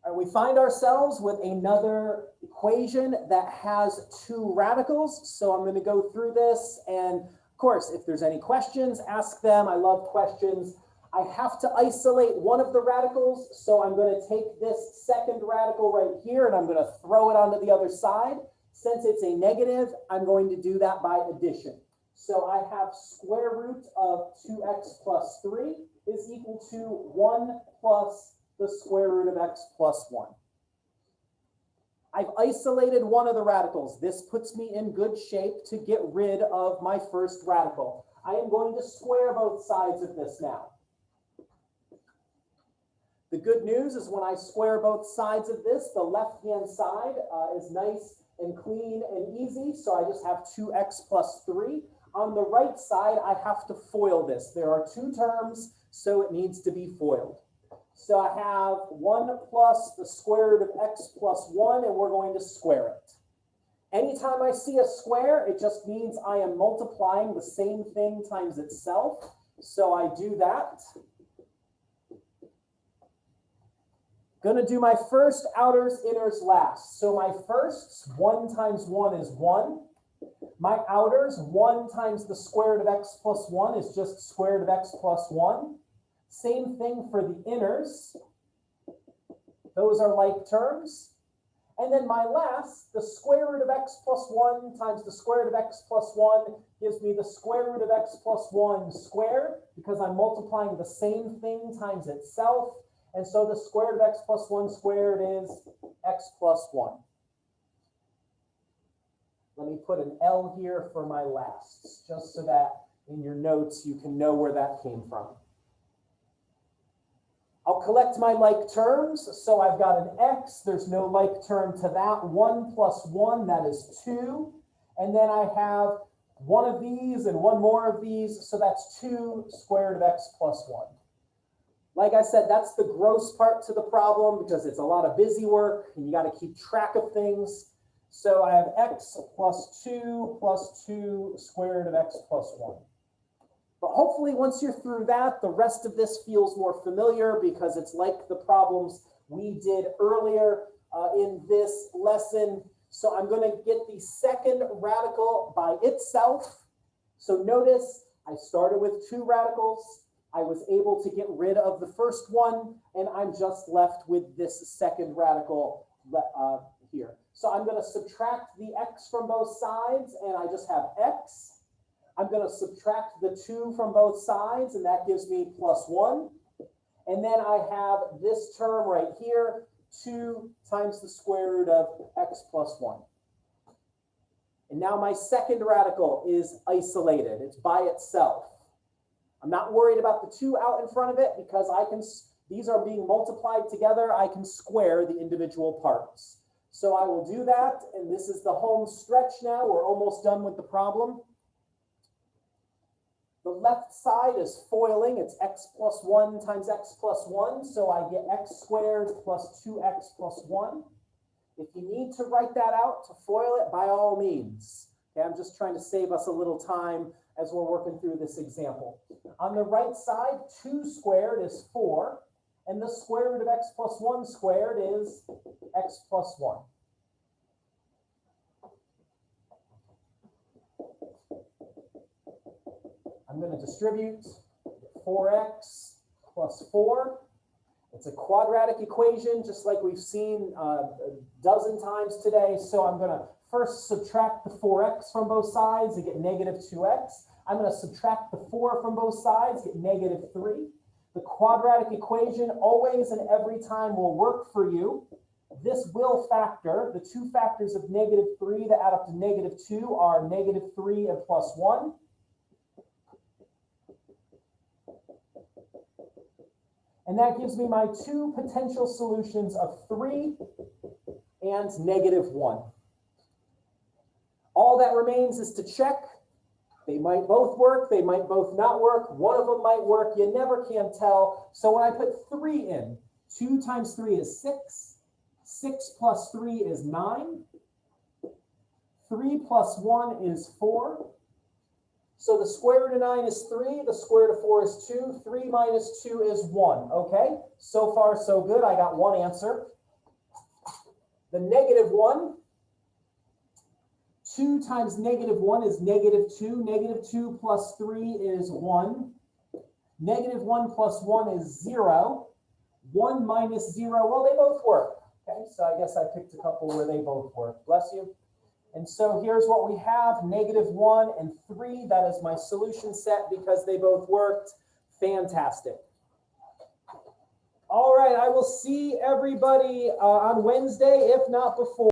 All right, we find ourselves with another equation that has two radicals. So I'm going to go through this. And of course, if there's any questions, ask them. I love questions. I have to isolate one of the radicals. So I'm going to take this second radical right here and I'm going to throw it onto the other side. Since it's a negative, I'm going to do that by addition. So I have square root of 2x plus 3 is equal to 1 plus the square root of x plus 1. I've isolated one of the radicals. This puts me in good shape to get rid of my first radical. I am going to square both sides of this now. The good news is when I square both sides of this, the left-hand side is nice and clean and easy. So I just have 2x plus 3. On the right side, I have to FOIL this. There are two terms, so it needs to be FOILed. So I have 1 plus the square root of x plus 1, and we're going to square it. Anytime I see a square, it just means I am multiplying the same thing times itself. So I do that. Going to do my first outers, inners last. So my firsts, 1 times 1 is 1. My outers, 1 times the square root of x plus 1 is just square root of x plus 1. Same thing for the inners. Those are like terms. And then my last, the square root of x plus 1 times the square root of x plus 1 gives me the square root of x plus 1 squared, because I'm multiplying the same thing times itself. And so the square root of x plus 1 squared is x plus 1. Let me put an L here for my lasts, just so that in your notes you can know where that came from. I'll collect my like terms. So I've got an x. There's no like term to that. 1 plus 1, that is 2. And then I have one of these and one more of these. So that's 2 square root of x plus 1. Like I said, that's the gross part to the problem because it's a lot of busy work and you got to keep track of things. So I have x plus 2 square root of x plus 1. But hopefully once you're through that, the rest of this feels more familiar because it's like the problems we did earlier in this lesson. So I'm going to get the second radical by itself. So notice I started with 2 radicals. I was able to get rid of the first one, and I'm just left with this second radical here. So I'm going to subtract the x from both sides, and I just have x. I'm going to subtract the 2 from both sides, and that gives me plus 1. And then I have this term right here, 2 times the square root of x plus 1. And now my second radical is isolated. It's by itself. I'm not worried about the 2 out in front of it because these are being multiplied together. I can square the individual parts. So I will do that, and this is the home stretch now. We're almost done with the problem. The left side is FOILing. It's x plus 1 times x plus 1. So I get x squared plus 2x plus 1. If you need to write that out to FOIL it, by all means. Okay, I'm just trying to save us a little time as we're working through this example. On the right side, 2 squared is 4. And the square root of x plus 1 squared is x plus 1. I'm going to distribute 4x plus 4. It's a quadratic equation, just like we've seen a dozen times today. So I'm going to first subtract the 4x from both sides and get negative 2x. I'm going to subtract the 4 from both sides, get negative 3. The quadratic equation always and every time will work for you. This will factor. The 2 factors of negative 3 that add up to negative 2 are negative 3 and plus 1. And that gives me my 2 potential solutions of 3 and negative 1. All that remains is to check. They might both work. They might both not work. One of them might work. You never can tell. So when I put 3 in, 2 times 3 is 6. 6 plus 3 is 9. 3 plus 1 is 4. So the square root of 9 is 3. The square root of 4 is 2. 3 minus 2 is 1. Okay, so far so good. I got one answer. the negative 1. 2 times negative 1 is negative 2. Negative 2 plus 3 is 1. Negative 1 plus 1 is 0. 1 minus 0, well, they both work. Okay, so I guess I picked a couple where they both work. Bless you. And so here's what we have, negative 1 and 3. That is my solution set because they both worked. Fantastic. All right, I will see everybody on Wednesday, if not before.